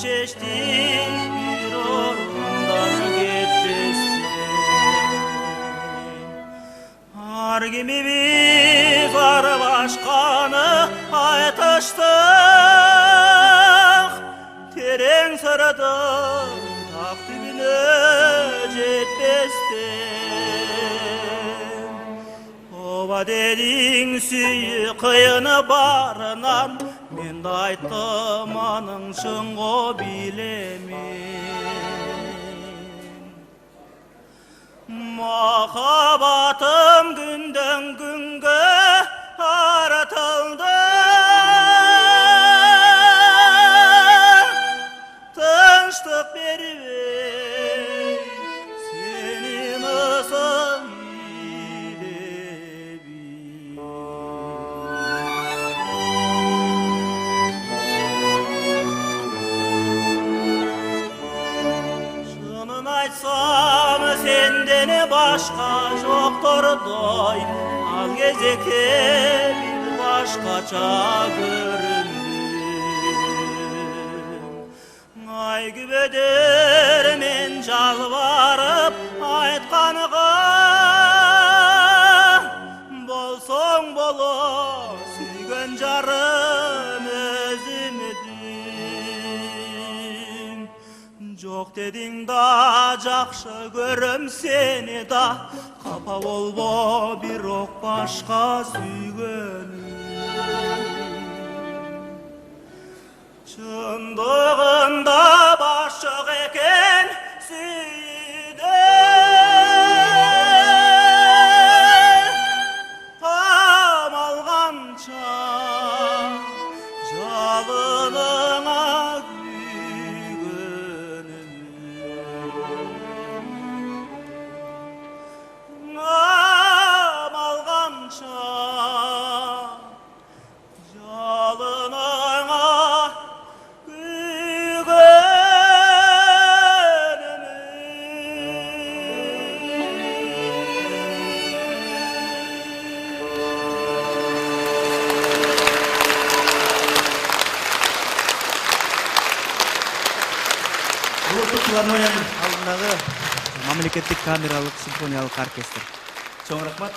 чечтиң бир орундан кетпестен. Ар кимибиз ар башканы айтыштык, терең сырдын так түбүнө жетпестен. Ооба дедиң сүйүү кыйыны барынан, мен да айттым аның чынго билемин. Махабатым күндөн күнгө артылды, тынчтык бербей сенин ысың илебин. Шынын айтсам сенден башка жоктордой, ал кезекте бир башкача көрүндүм. Ай күбөдөр мен жалбарып айтканга, болсоң боло сүйгөн жарым өзүмдүн. Жок дедиң да жакшы көрөм сени да, капа болбо бирок башка сүйгөнүм. Чындыгында башык экен сүйдө, там алганча жалыныңа күйгөнүм. Там алганча жалыныңа Улуттук филармониянын алдындагы мамлекеттик камералык симфониялык оркестр. Чоң рахмат.